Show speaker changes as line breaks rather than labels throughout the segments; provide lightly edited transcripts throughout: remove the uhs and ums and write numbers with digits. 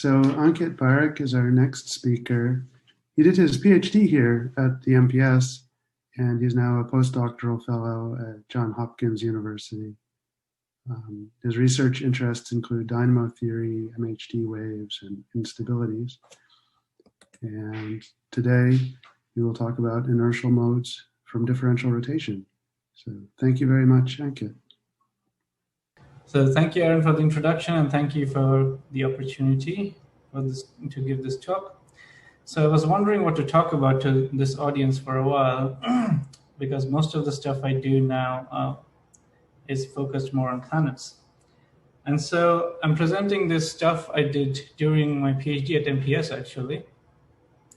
So Ankit Barik is our next speaker. He did his PhD here at the MPS, and he's now a postdoctoral fellow at Johns Hopkins University. His research interests include dynamo theory, MHD waves, and instabilities. And today we will talk about inertial modes from differential rotation. So thank you very much, Ankit.
So thank you, Aaron, for the introduction, and thank you for the opportunity to give this talk. So I was wondering what to talk about to this audience for a while, because most of the stuff I do now is focused more on planets. And so I'm presenting this stuff I did during my PhD at MPS, actually.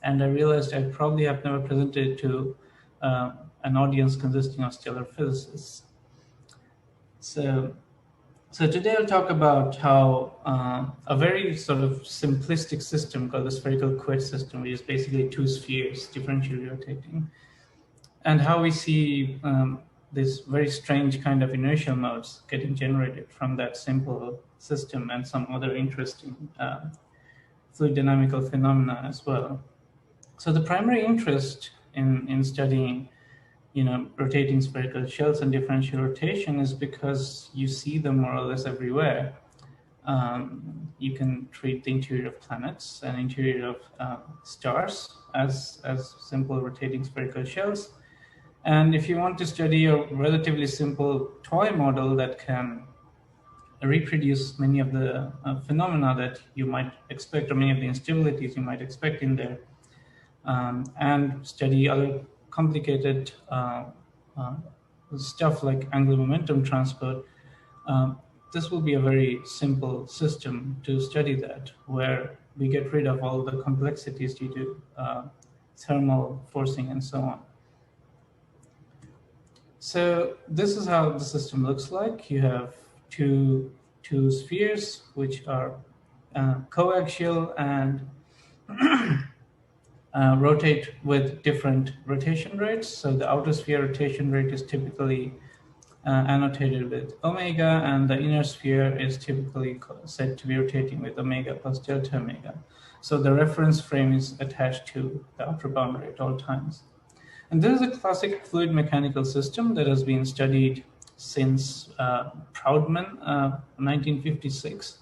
And I realized I probably have never presented it to an audience consisting of stellar physicists. So today I'll talk about how a very sort of simplistic system called the spherical quet system, which is basically two spheres differentially rotating, and how we see this very strange kind of inertial modes getting generated from that simple system and some other interesting fluid dynamical phenomena as well. So the primary interest in studying rotating spherical shells and differential rotation is because you see them more or less everywhere. You can treat the interior of planets and interior of stars as simple rotating spherical shells. And if you want to study a relatively simple toy model that can reproduce many of the phenomena that you might expect, or many of the instabilities you might expect in there, and study other complicated stuff like angular momentum transport, this will be a very simple system to study that, where we get rid of all the complexities due to thermal forcing and so on. So this is how the system looks like. You have two spheres which are coaxial and rotate with different rotation rates. So the outer sphere rotation rate is typically annotated with omega, and the inner sphere is typically said to be rotating with omega plus delta omega. So the reference frame is attached to the outer boundary at all times. And this is a classic fluid mechanical system that has been studied since Proudman, 1956.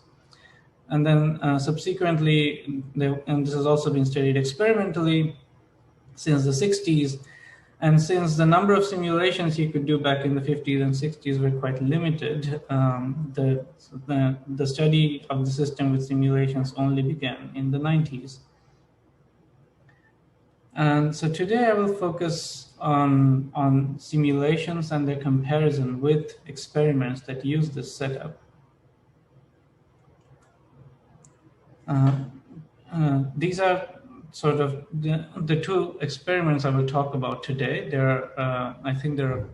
And then subsequently, and this has also been studied experimentally since the 60s. And since the number of simulations you could do back in the 50s and 60s were quite limited, the study of the system with simulations only began in the 90s. And so today I will focus on simulations and their comparison with experiments that use this setup. These are sort of the two experiments I will talk about today. I think there are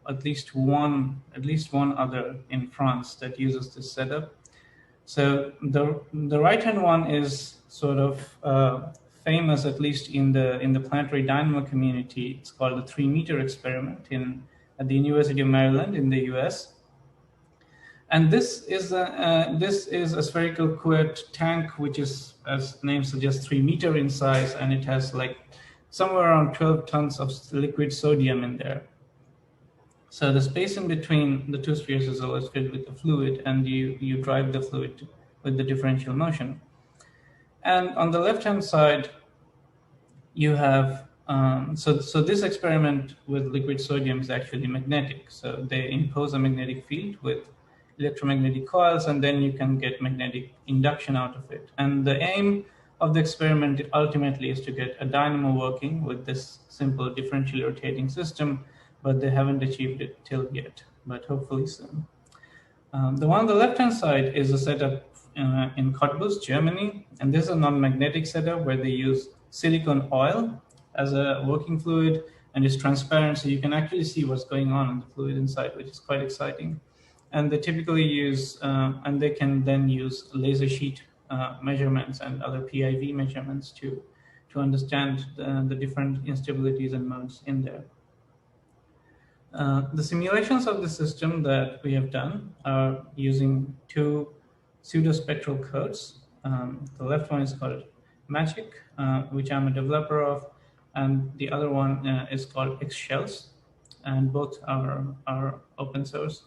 at least one other in France that uses this setup. So the right-hand one is sort of famous, at least in the planetary dynamo community. It's called the 3-meter experiment at the University of Maryland in the US. And this is a spherical quet tank, which is, as the name suggests, 3 meters in size, and it has like somewhere around 12 tons of liquid sodium in there. So the space in between the two spheres is always filled with the fluid, and you drive the fluid with the differential motion. And on the left-hand side, you have so this experiment with liquid sodium is actually magnetic. So they impose a magnetic field with electromagnetic coils, and then you can get magnetic induction out of it. And the aim of the experiment ultimately is to get a dynamo working with this simple differentially rotating system, but they haven't achieved it till yet, but hopefully soon. The one on the left-hand side is a setup in Cottbus, Germany, and this is a non-magnetic setup where they use silicone oil as a working fluid, and it's transparent, so you can actually see what's going on in the fluid inside, which is quite exciting. And they typically use, and they can then use laser sheet measurements and other PIV measurements to understand the different instabilities and modes in there. The simulations of the system that we have done are using two pseudospectral codes. The left one is called Magic, which I'm a developer of, and the other one is called X-Shells, and both are open source,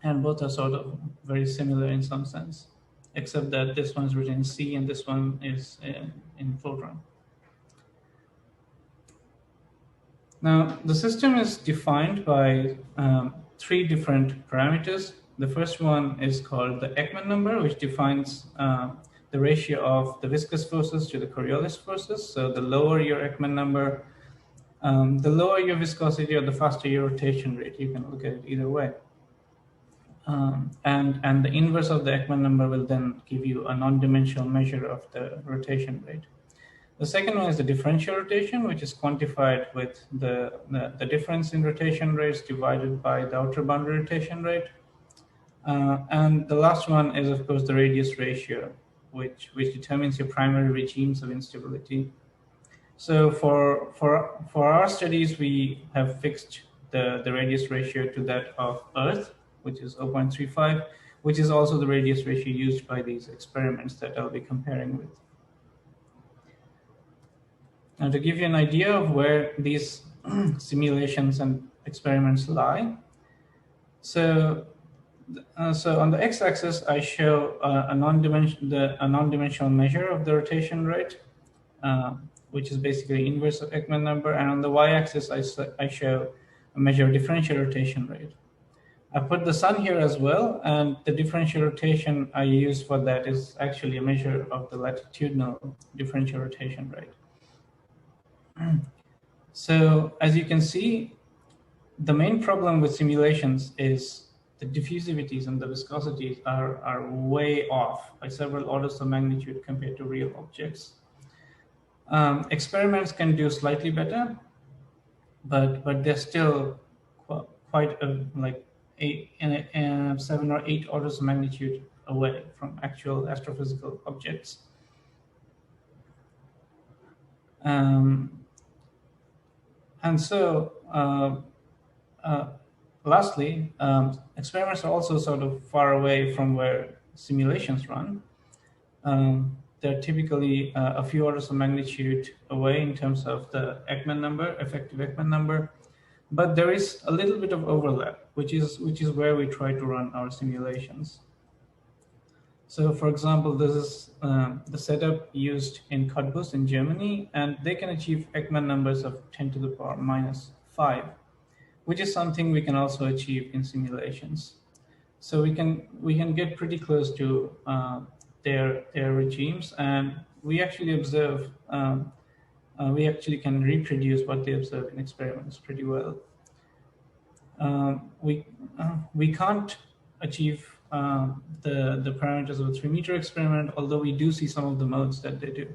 and both are sort of very similar in some sense, except that this one's written in C and this one is in Fortran. Now, the system is defined by three different parameters. The first one is called the Ekman number, which defines the ratio of the viscous forces to the Coriolis forces. So the lower your Ekman number, the lower your viscosity or the faster your rotation rate. You can look at it either way. And the inverse of the Ekman number will then give you a non-dimensional measure of the rotation rate. The second one is the differential rotation, which is quantified with the difference in rotation rates divided by the outer boundary rotation rate. And the last one is, of course, the radius ratio, which determines your primary regimes of instability. So for our studies, we have fixed the radius ratio to that of Earth, which is 0.35, which is also the radius ratio used by these experiments that I'll be comparing with. Now, to give you an idea of where these simulations and experiments lie, so on the x-axis, I show a non-dimensional measure of the rotation rate, which is basically inverse of Ekman number, and on the y-axis, I show a measure of differential rotation rate. I put the sun here as well, and the differential rotation I use for that is actually a measure of the latitudinal differential rotation rate. So as you can see, the main problem with simulations is the diffusivities and the viscosities are way off by several orders of magnitude compared to real objects. Experiments can do slightly better, but they're still quite like 7 or 8 orders of magnitude away from actual astrophysical objects. And so, lastly, experiments are also sort of far away from where simulations run. They're typically a few orders of magnitude away in terms of the Ekman number, effective Ekman number, but there is a little bit of overlap, which is where we try to run our simulations. So, for example, this is the setup used in Cottbus in Germany, and they can achieve Ekman numbers of 10 to the power minus 5, which is something we can also achieve in simulations. So we can get pretty close to their regimes, and we actually observe. We actually can reproduce what they observe in experiments pretty well. We can't achieve the parameters of a 3-meter experiment, although we do see some of the modes that they do.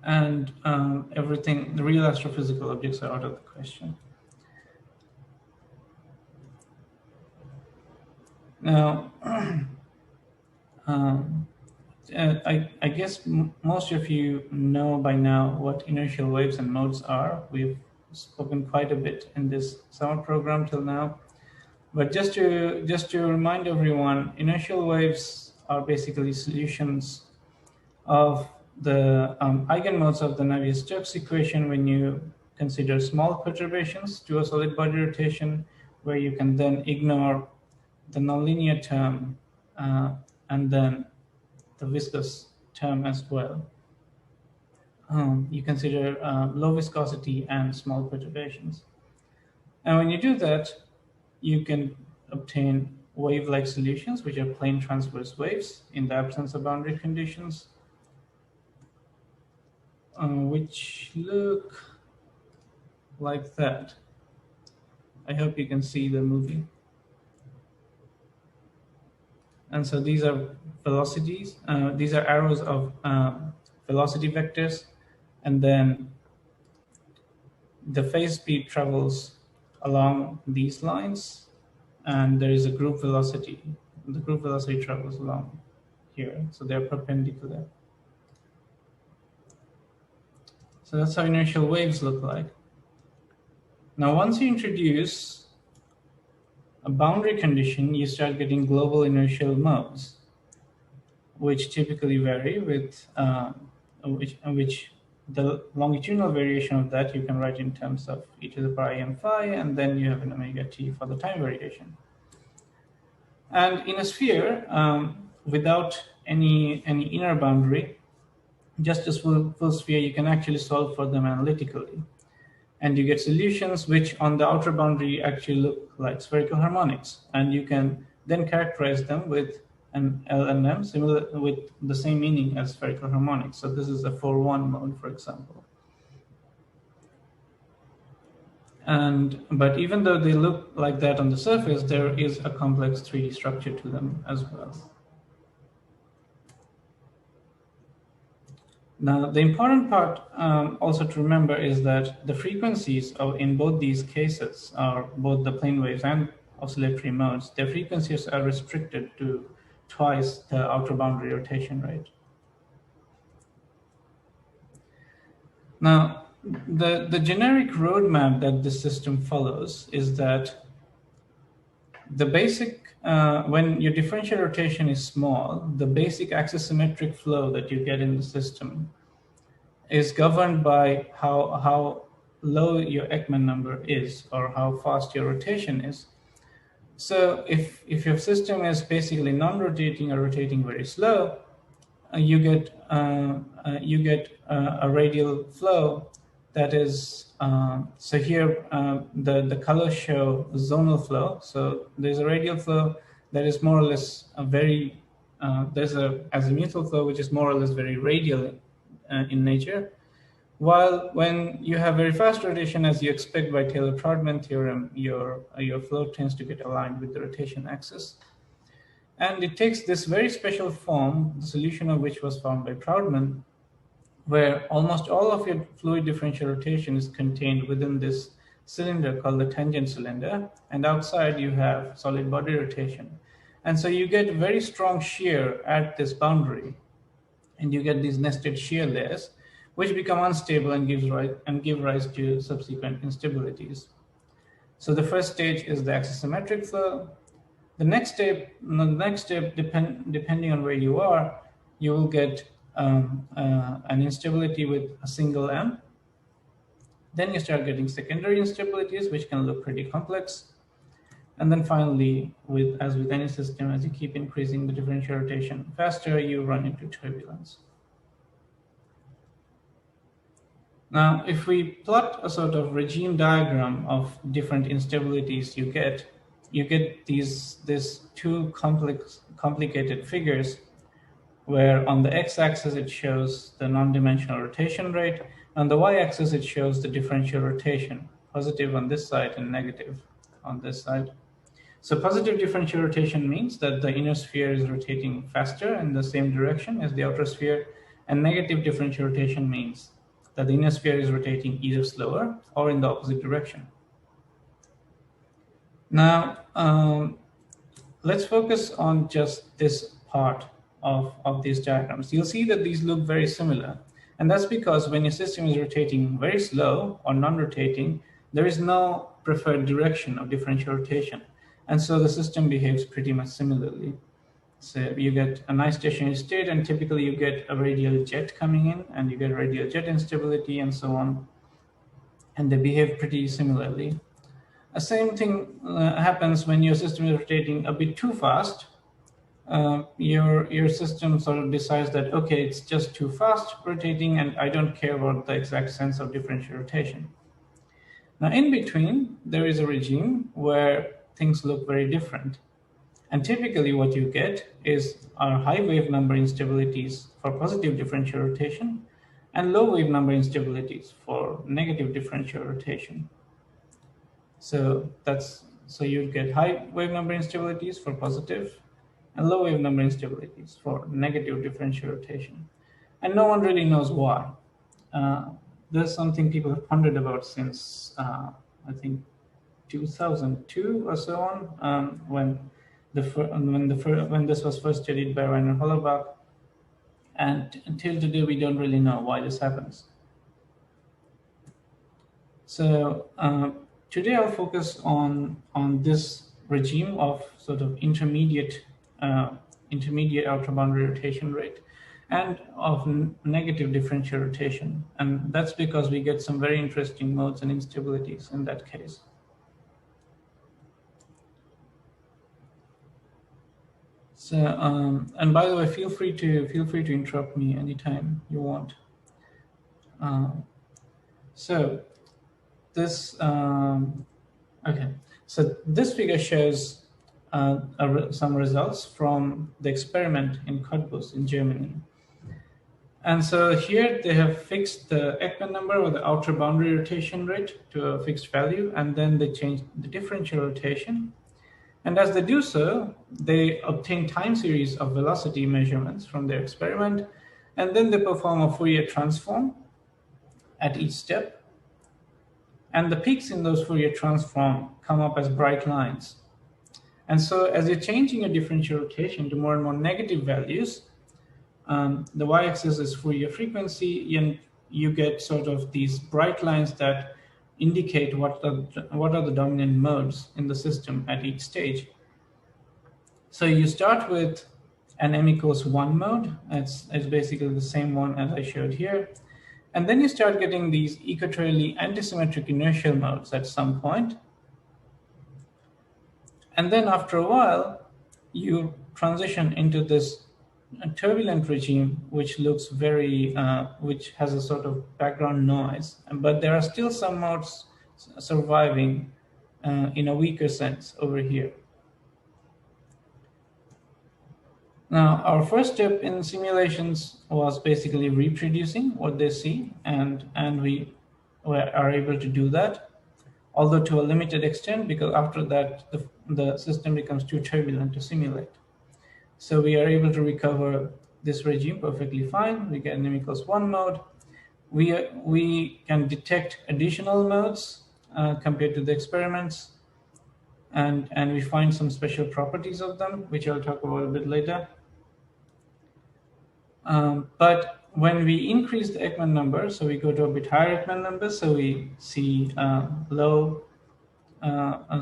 And the real astrophysical objects are out of the question. Now, I guess most of you know by now what inertial waves and modes are. We've spoken quite a bit in this summer program till now. But just to remind everyone, inertial waves are basically solutions of the eigenmodes of the Navier-Stokes equation when you consider small perturbations to a solid body rotation, where you can then ignore the nonlinear term and then the viscous term as well. You consider low viscosity and small perturbations. And when you do that, you can obtain wave-like solutions, which are plane transverse waves in the absence of boundary conditions, which look like that. I hope you can see the movie. And so these are velocities. These are arrows of velocity vectors, and then the phase speed travels along these lines, and there is a group velocity. The group velocity travels along here, so they're perpendicular. So that's how inertial waves look like. Now, once you introduce a boundary condition, you start getting global inertial modes. which typically vary with which the longitudinal variation of that you can write in terms of e to the power im phi, and then you have an omega t for the time variation. And in a sphere, without any inner boundary, just as full sphere, you can actually solve for them analytically. And you get solutions which on the outer boundary actually look like spherical harmonics. And you can then characterize them with an LNM similar with the same meaning as spherical harmonics. So this is a 4-1 mode, for example. But even though they look like that on the surface, there is a complex 3D structure to them as well. Now, the important part also to remember is that the frequencies in both these cases, are both the plane waves and oscillatory modes, their frequencies are restricted to twice the outer boundary rotation rate. Now, the generic roadmap that this system follows is that the basic, when your differential rotation is small, the basic axisymmetric flow that you get in the system is governed by how low your Ekman number is, or how fast your rotation is. So if your system is basically non-rotating or rotating very slow, you get a radial flow that is, so here the colors show zonal flow. So there's a radial flow that is more or less a very, there's a azimuthal flow which is more or less very radial in nature. While when you have very fast rotation, as you expect by Taylor-Proudman theorem, your flow tends to get aligned with the rotation axis. And it takes this very special form, the solution of which was found by Proudman, where almost all of your fluid differential rotation is contained within this cylinder called the tangent cylinder, and outside you have solid body rotation. And so you get very strong shear at this boundary, and you get these nested shear layers, which become unstable and give rise to subsequent instabilities. So the first stage is the axisymmetric flow. The next step, depending on where you are, you will get an instability with a single M. Then you start getting secondary instabilities, which can look pretty complex. And then finally, as with any system, as you keep increasing the differential rotation faster, you run into turbulence. Now, if we plot a sort of regime diagram of different instabilities you get these two complicated figures, where on the x-axis it shows the non-dimensional rotation rate, on the y-axis it shows the differential rotation, positive on this side and negative on this side. So positive differential rotation means that the inner sphere is rotating faster in the same direction as the outer sphere, and negative differential rotation means that the inner sphere is rotating either slower or in the opposite direction. Now, let's focus on just this part of these diagrams. You'll see that these look very similar. And that's because when your system is rotating very slow or non-rotating, there is no preferred direction of differential rotation. And so the system behaves pretty much similarly. So you get a nice stationary state, and typically you get a radial jet coming in, and you get radial jet instability and so on. And they behave pretty similarly. The same thing happens when your system is rotating a bit too fast. Your system sort of decides that, okay, it's just too fast rotating, and I don't care about the exact sense of differential rotation. Now, in between, there is a regime where things look very different. And typically what you get are high wave number instabilities for positive differential rotation and low wave number instabilities for negative differential rotation. So you get high wave number instabilities for positive and low wave number instabilities for negative differential rotation. And no one really knows why. There's something people have pondered about since, I think, 2002 or so on, when this was first studied by Rainer Hollerbach. And until today, we don't really know why this happens. So today I'll focus on this regime of sort of intermediate intermediate outer boundary rotation rate, and of negative differential rotation. And that's because we get some very interesting modes and instabilities in that case. So, and by the way, feel free to interrupt me anytime you want. So this okay. So this figure shows some results from the experiment in Cottbus in Germany. And so here they have fixed the Ekman number or the outer boundary rotation rate to a fixed value, and then they change the differential rotation. And as they do so, they obtain time series of velocity measurements from their experiment, and then they perform a Fourier transform at each step. And the peaks in those Fourier transform come up as bright lines. And so as you're changing your differential rotation to more and more negative values, the y-axis is Fourier frequency, and you get sort of these bright lines that indicate what are the dominant modes in the system at each stage. So you start with an m equals 1 mode. It's basically the same one as I showed here. And then you start getting these equatorially antisymmetric inertial modes at some point. And then after a while, you transition into this turbulent regime, which looks very, which has a sort of background noise. But there are still some modes surviving in a weaker sense over here. Now, our first step in simulations was basically reproducing what they see, and we are able to do that, although to a limited extent, because after that, the system becomes too turbulent to simulate. So we are able to recover this regime perfectly fine. We get an m equals 1 mode. We can detect additional modes compared to the experiments, and we find some special properties of them, which I'll talk about a bit later. But when we increase the Ekman number, so we go to a bit higher Ekman number, so we see low,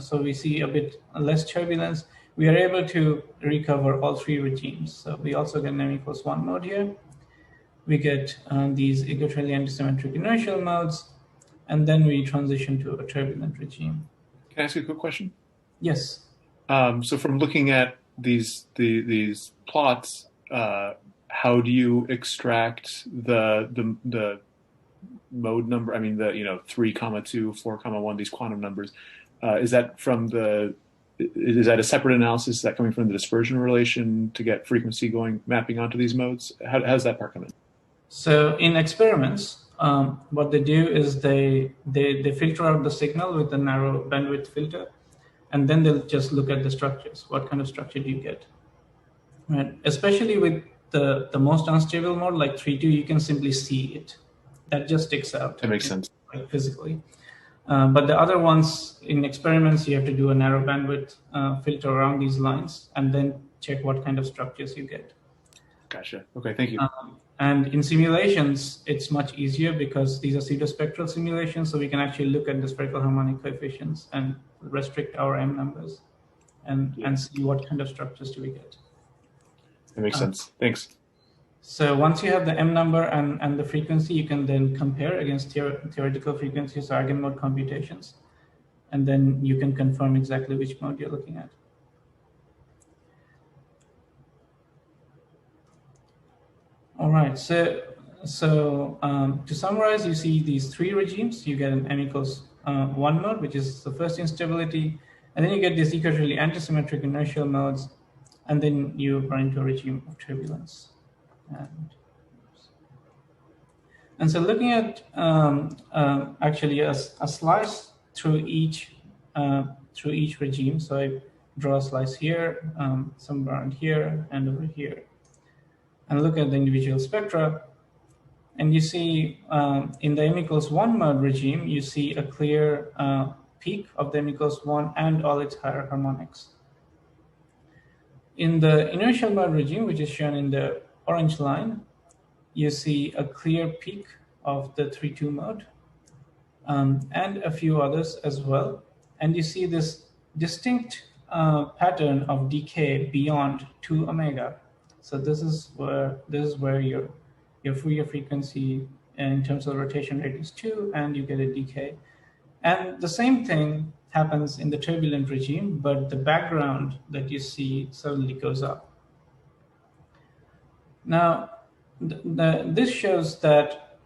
so we see a bit less turbulence, we are able to recover all three regimes. So we also get an m equals 1 mode here. We get these equatorially antisymmetric inertial modes, and then we transition to a turbulent regime.
Can I ask you a quick question?
Yes.
So from looking at these plots, how do you extract the mode number? I mean, the 3, 2, 4, 1, these quantum numbers. Is that a separate analysis? Is that coming from the dispersion relation to get frequency mapping onto these modes? How does that part come in?
So in experiments, what they do is they filter out the signal with a narrow bandwidth filter, and then they'll just look at the structures. What kind of structure do you get? Right. Especially with the most unstable mode, like 3.2, you can simply see it. That just sticks out.
That makes sense.
Like physically. But the other ones, in experiments, you have to do a narrow bandwidth filter around these lines, and then check what kind of structures you get.
Gotcha. Okay, thank you.
And in simulations, it's much easier because these are pseudospectral simulations, so we can actually look at the spherical harmonic coefficients and restrict our m numbers and see what kind of structures do we get.
That makes sense. Thanks.
So once you have the m number and the frequency, you can then compare against theoretical frequencies or eigenmode computations, and then you can confirm exactly which mode you're looking at. All right, so to summarize, you see these three regimes. You get an m equals 1 mode, which is the first instability, and then you get these equatorially antisymmetric inertial modes, and then you run into a regime of turbulence. And so looking at actually a slice through each regime. So I draw a slice here, somewhere around here, and over here, and look at the individual spectra. And you see in the m equals 1 mode regime, you see a clear peak of the m equals 1 and all its higher harmonics. In the inertial mode regime, which is shown in the orange line, you see a clear peak of the 3.2 mode and a few others as well. And you see this distinct pattern of decay beyond 2 omega. So this is where your Fourier frequency in terms of rotation rate is 2, and you get a decay. And the same thing happens in the turbulent regime, but the background that you see suddenly goes up. Now, this shows that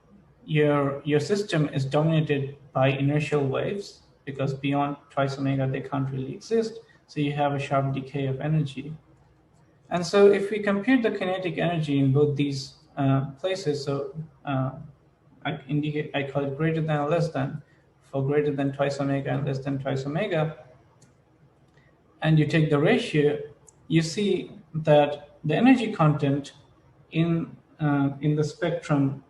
your system is dominated by inertial waves, because beyond twice omega they can't really exist. So you have a sharp decay of energy. And so if we compute the kinetic energy in both these places, so I call it greater than or less than, for greater than twice omega and less than twice omega, and you take the ratio, you see that the energy content in the spectrum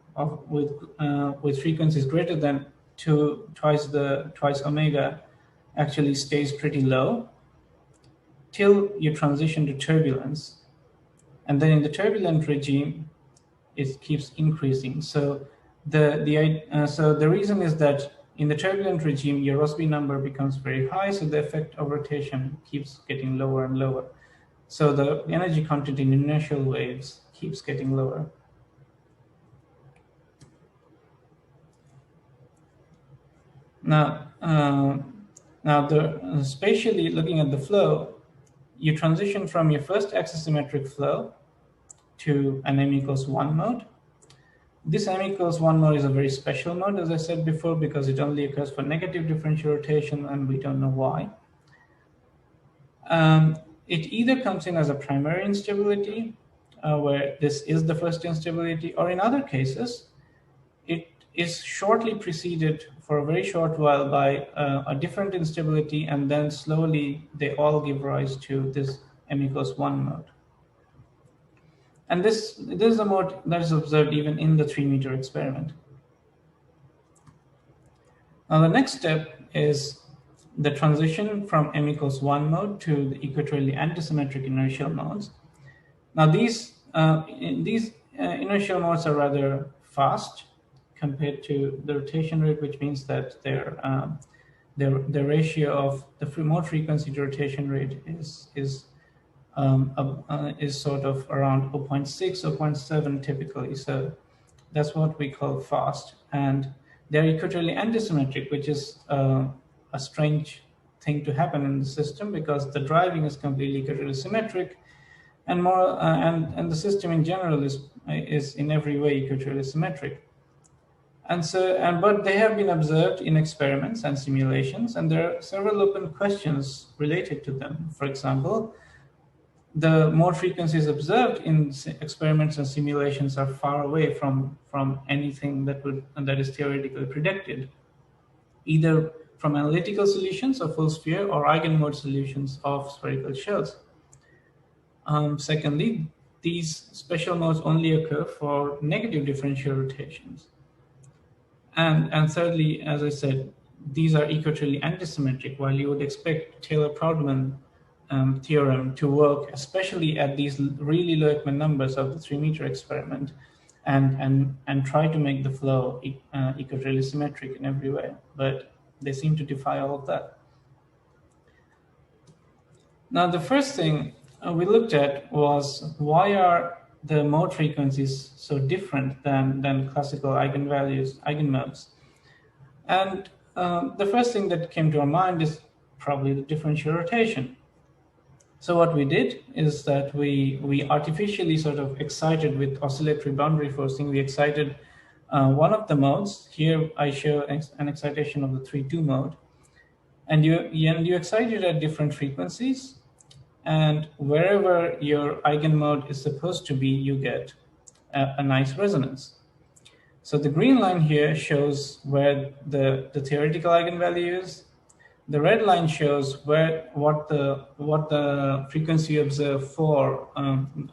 with frequencies greater than twice omega actually stays pretty low till you transition to turbulence, and then in the turbulent regime it keeps increasing. So the reason is that in the turbulent regime your Rossby number becomes very high, so the effect of rotation keeps getting lower and lower. So the energy content in inertial waves keeps getting lower. Now, spatially looking at the flow, you transition from your first axisymmetric flow to an m=1 mode. This m=1 mode is a very special mode, as I said before, because it only occurs for negative differential rotation, and we don't know why. It either comes in as a primary instability, where this is the first instability, or in other cases, it is shortly preceded for a very short while by a different instability, and then slowly they all give rise to this m=1 mode. And this is a mode that is observed even in the 3-meter experiment. Now the next step is the transition from m=1 mode to the equatorially antisymmetric inertial modes. Now these inertial modes are rather fast compared to the rotation rate, which means that the ratio of the mode frequency to rotation rate is sort of around 0.6 or 0.7 typically. So that's what we call fast. And they're equatorially antisymmetric, which is a strange thing to happen in the system, because the driving is completely equatorially symmetric, and and the system in general is in every way equatorially symmetric. But they have been observed in experiments and simulations, and there are several open questions related to them. For example, the mode frequencies observed in experiments and simulations are far away from anything that is theoretically predicted, either from analytical solutions of full sphere or eigenmode solutions of spherical shells. Secondly, these special modes only occur for negative differential rotations. And thirdly, as I said, these are equatorially antisymmetric, while you would expect Taylor-Proudman theorem to work, especially at these really low Ekman numbers of the 3-meter experiment, and try to make the flow equatorially symmetric in every way. But they seem to defy all of that. Now, the first thing we looked at was, why are the mode frequencies so different than classical eigenmodes? And the first thing that came to our mind is probably the differential rotation. So what we did is that we artificially sort of excited with oscillatory boundary forcing, we excited one of the modes. Here I show an excitation of the 3-2 mode. And you excite it at different frequencies. And wherever your eigenmode is supposed to be, you get a nice resonance. So the green line here shows where the theoretical eigenvalue is. The red line shows what the frequency you observe for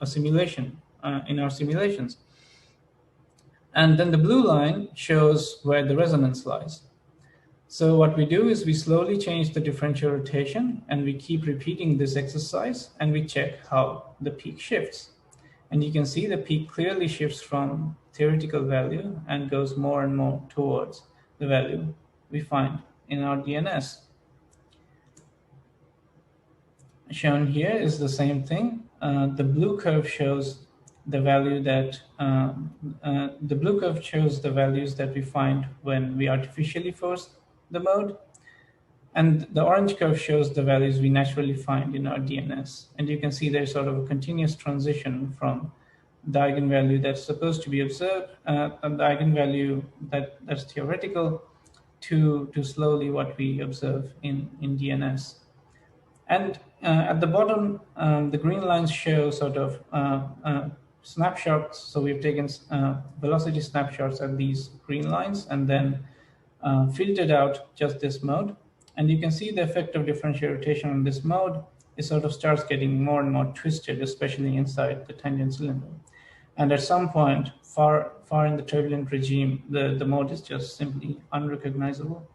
a simulation in our simulations. And then the blue line shows where the resonance lies. So what we do is we slowly change the differential rotation, and we keep repeating this exercise, and we check how the peak shifts. And you can see the peak clearly shifts from theoretical value and goes more and more towards the value we find in our DNS. shown here is the same thing. The blue curve shows the value that the blue curve shows the values that we find when we artificially force the mode, and the orange curve shows the values we naturally find in our DNS. And you can see there's sort of a continuous transition from the eigenvalue that's supposed to be observed, and the eigenvalue that's theoretical, to slowly what we observe in DNS. And at the bottom, the green lines show sort of snapshots. So we've taken velocity snapshots at these green lines and then filtered out just this mode. And you can see the effect of differential rotation on this mode. It sort of starts getting more and more twisted, especially inside the tangent cylinder. And at some point, far in the turbulent regime, the mode is just simply unrecognizable.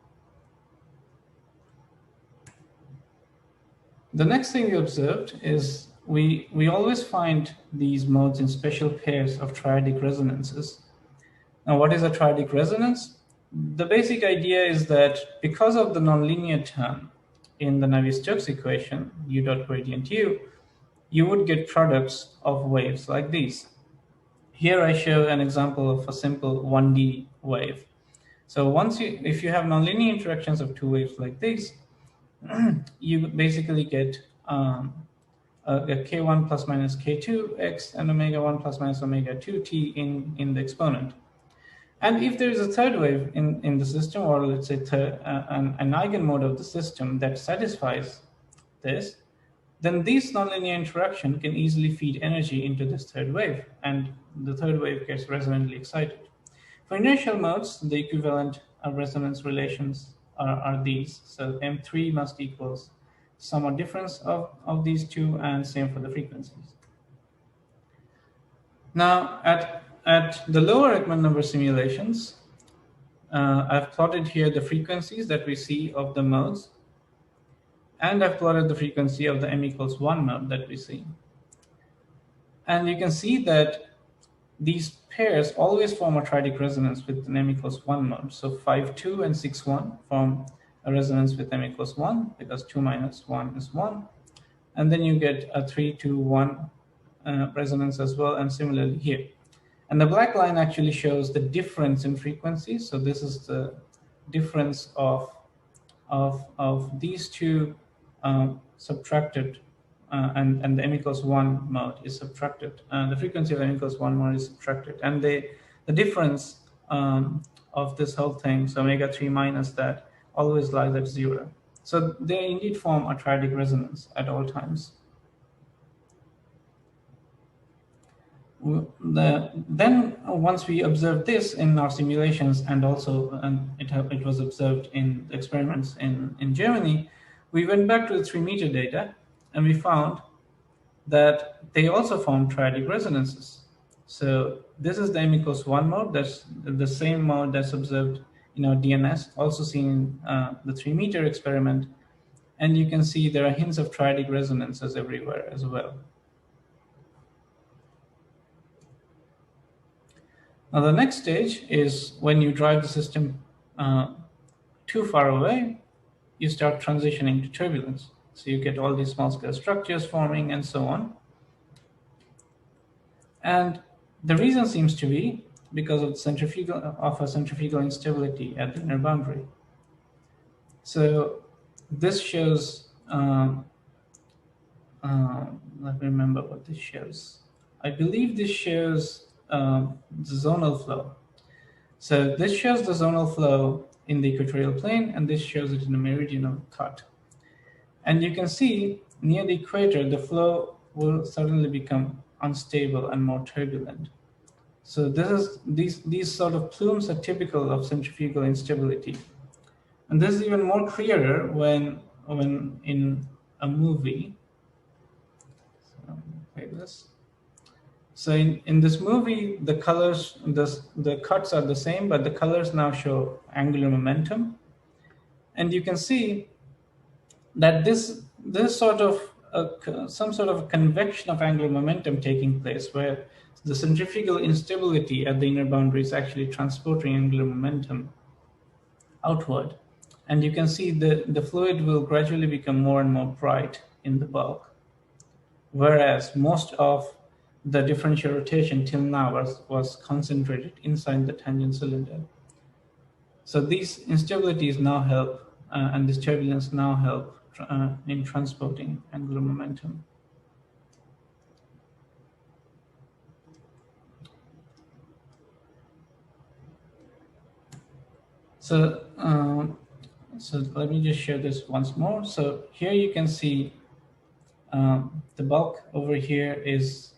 The next thing we observed is we always find these modes in special pairs of triadic resonances. Now, what is a triadic resonance? The basic idea is that because of the nonlinear term in the Navier-Stokes equation, u dot gradient u, you would get products of waves like these. Here I show an example of a simple 1D wave. So if you have nonlinear interactions of two waves like these, you basically get a k1 plus minus k2x and omega 1 plus minus omega 2t in the exponent. And if there is a third wave in the system, or let's say an eigenmode of the system that satisfies this, then this nonlinear interaction can easily feed energy into this third wave, and the third wave gets resonantly excited. For inertial modes, the equivalent resonance relations are these. So M3 must equals sum or difference of these two, and same for the frequencies. Now, at the lower Ekman number simulations, I've plotted here the frequencies that we see of the modes, and I've plotted the frequency of the m equals 1 mode that we see. And you can see that these pairs always form a triadic resonance with an m equals 1 mode. So 5,2 and 6,1 form a resonance with m equals 1, because 2 minus 1 is 1. And then you get a 3,2,1 resonance as well, and similarly here. And the black line actually shows the difference in frequencies. So this is the difference of these two subtracted, and the m equals 1 mode is subtracted. The frequency of m equals 1 mode is subtracted. And the difference of this whole thing, so omega 3 minus that, always lies at 0. So they indeed form a triadic resonance at all times. Then once we observed this in our simulations, and also it was observed in experiments in Germany, we went back to the 3-meter data, and we found that they also form triadic resonances. So this is the m equals 1 mode. That's the same mode that's observed in our DNS, also seen in the 3-meter experiment. And you can see there are hints of triadic resonances everywhere as well. Now, the next stage is when you drive the system too far away, you start transitioning to turbulence. So you get all these small-scale structures forming and so on. And the reason seems to be because of a centrifugal instability at the inner boundary. So this shows, let me remember what this shows. I believe this shows the zonal flow. So this shows the zonal flow in the equatorial plane, and this shows it in a meridional cut. And you can see near the equator, the flow will suddenly become unstable and more turbulent. So these sort of plumes are typical of centrifugal instability. And this is even more clearer when in a movie. So like this. So in this movie, the colors, the cuts are the same, but the colors now show angular momentum. And you can see that this sort of some sort of convection of angular momentum taking place, where the centrifugal instability at the inner boundary is actually transporting angular momentum outward. And you can see the fluid will gradually become more and more bright in the bulk, whereas most of the differential rotation till now was concentrated inside the tangent cylinder. So these instabilities now help, and this turbulence now help in transporting angular momentum. So, so let me just show this once more. So here you can see the bulk over here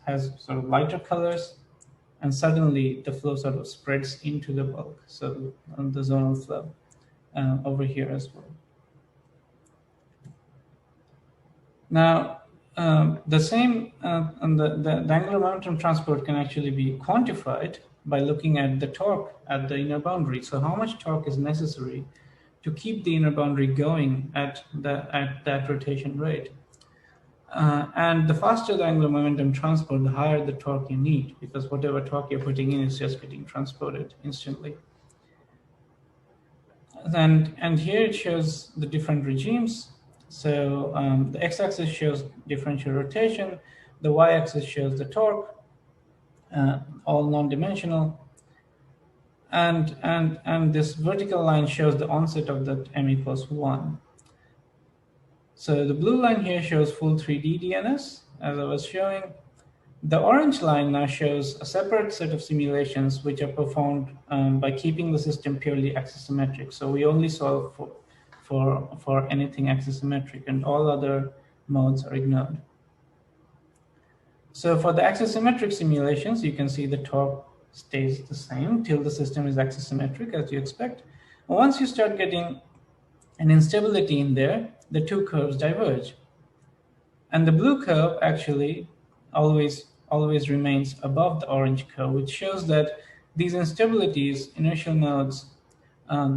has sort of lighter colors, and suddenly the flow sort of spreads into the bulk. So the zonal flow over here as well. Now, the same and the angular momentum transport can actually be quantified by looking at the torque at the inner boundary. So how much torque is necessary to keep the inner boundary going at that rotation rate? And the faster the angular momentum transport, the higher the torque you need, because whatever torque you're putting in is just getting transported instantly. And here it shows the different regimes. So the x-axis shows differential rotation, the y-axis shows the torque, all non-dimensional, and this vertical line shows the onset of that m equals 1. So the blue line here shows full 3D DNS, as I was showing. The orange line now shows a separate set of simulations which are performed by keeping the system purely axisymmetric. So we only solve for anything axisymmetric, and all other modes are ignored. So for the axisymmetric simulations, you can see the torque stays the same till the system is axisymmetric, as you expect. And once you start getting an instability in there, the two curves diverge. And the blue curve actually always remains above the orange curve, which shows that these instabilities, inertial nodes,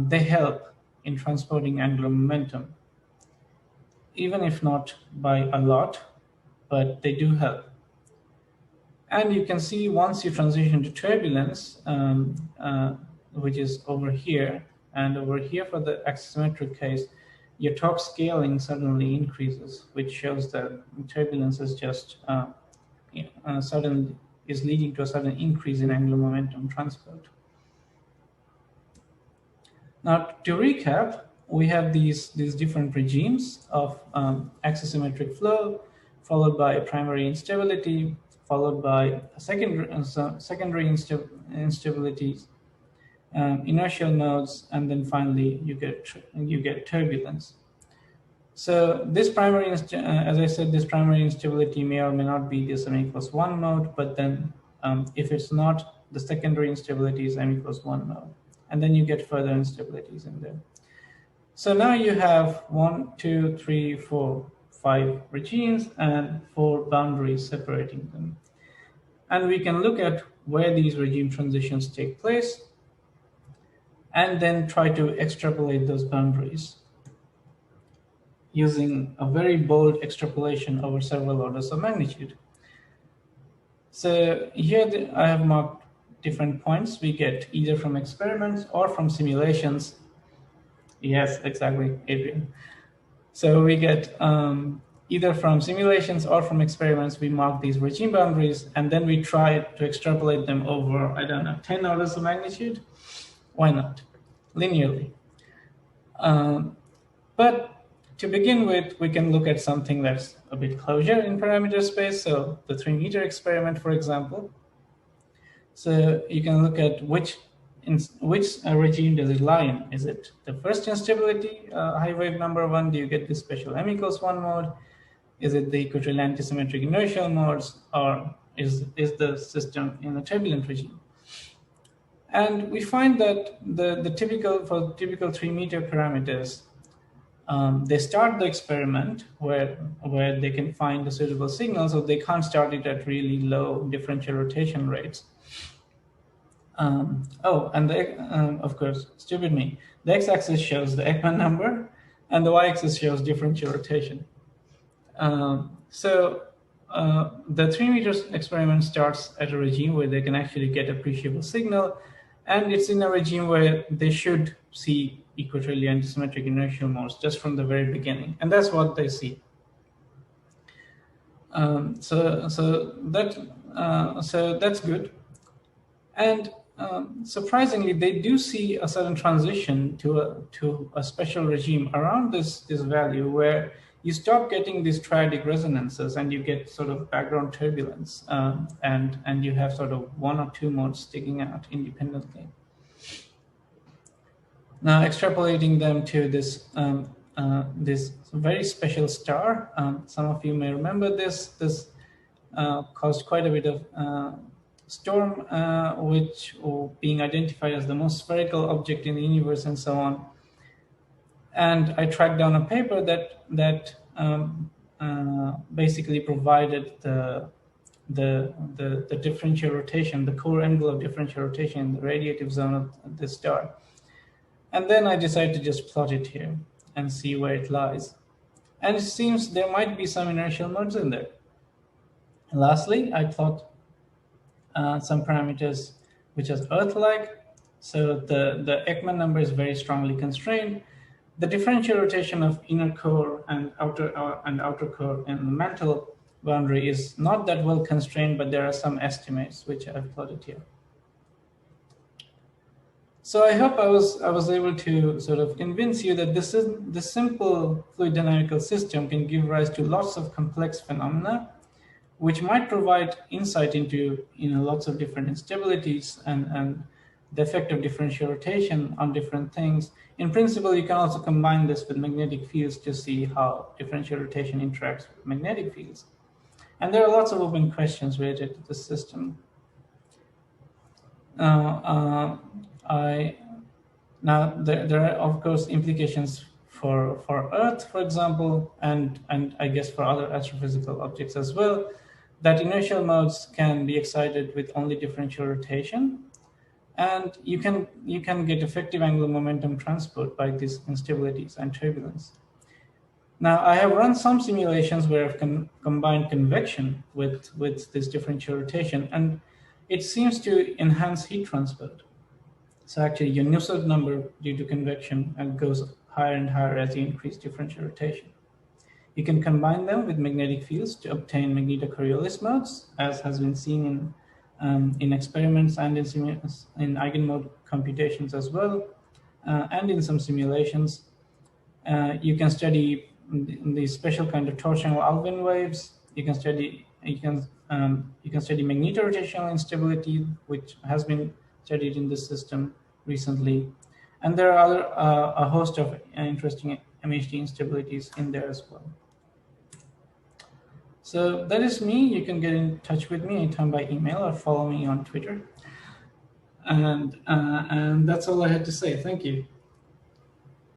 they help in transporting angular momentum, even if not by a lot, but they do help. And you can see once you transition to turbulence, which is over here, and over here for the axisymmetric case, your torque scaling suddenly increases, which shows that turbulence is just is leading to a sudden increase in angular momentum transport. Now, to recap, we have these different regimes of axisymmetric flow, followed by primary instability, followed by secondary instabilities, inertial nodes, and then finally you get turbulence. So this primary, as I said, this primary instability may or may not be this m equals 1 mode, but then if it's not, the secondary instability is m equals 1 mode, and then you get further instabilities in there. So now you have 1, 2, 3, 4, 5 regimes and 4 boundaries separating them. And we can look at where these regime transitions take place and then try to extrapolate those boundaries using a very bold extrapolation over several orders of magnitude. So here I have marked different points we get either from experiments or from simulations. Yes, exactly, Adrian. So we get either from simulations or from experiments, we mark these regime boundaries, and then we try to extrapolate them over, I don't know, 10 orders of magnitude. Why not? Linearly. But to begin with, we can look at something that's a bit closer in parameter space. So the 3-meter experiment, for example. So you can look at which regime does it lie in? Is it the first instability, high wave number 1? Do you get this special m equals 1 mode? Is it the equatorial antisymmetric inertial modes, or is the system in a turbulent regime? And we find that the typical 3-meter parameters, they start the experiment where they can find a suitable signal, so they can't start it at really low differential rotation rates. Of course, stupid me. The x-axis shows the Ekman number, and the y-axis shows differential rotation. So the 3-meter experiment starts at a regime where they can actually get appreciable signal, and it's in a regime where they should see equatorially antisymmetric inertial modes just from the very beginning, and that's what they see. So that's good. And surprisingly, they do see a sudden transition to a special regime around this value where you stop getting these triadic resonances and you get sort of background turbulence, and you have sort of one or two modes sticking out independently. Now, extrapolating them to this this very special star, some of you may remember this. This caused quite a bit of storm, which being identified as the most spherical object in the universe and so on. And I tracked down a paper that basically provided the differential rotation, the core angle of differential rotation in the radiative zone of this star. And then I decided to just plot it here and see where it lies. And it seems there might be some inertial modes in there. And lastly, I plot some parameters which is Earth-like. So the Ekman number is very strongly constrained. The differential rotation of inner core and outer core in the mantle boundary is not that well constrained, but there are some estimates which I've plotted here. So I hope I was able to sort of convince you that this simple fluid dynamical system can give rise to lots of complex phenomena, which might provide insight into lots of different instabilities and the effect of differential rotation on different things. In principle, you can also combine this with magnetic fields to see how differential rotation interacts with magnetic fields. And there are lots of open questions related to this system. Now there are of course implications for Earth, for example, and I guess for other astrophysical objects as well, that inertial modes can be excited with only differential rotation, and you can get effective angular momentum transport by these instabilities and turbulence. Now I have run some simulations where I've combined convection with this differential rotation, and it seems to enhance heat transport. So actually your Nusselt number due to convection goes higher and higher as you increase differential rotation. You can combine them with magnetic fields to obtain magnetocoriolis modes, as has been seen in experiments and in eigenmode computations as well, and in some simulations. You can study the special kind of torsional Alvin waves. You can study magnetorotational instability, which has been studied in this system recently. And there are a host of interesting MHD instabilities in there as well. So that is me. You can get in touch with me anytime by email or follow me on Twitter. And that's all I had to say. Thank you.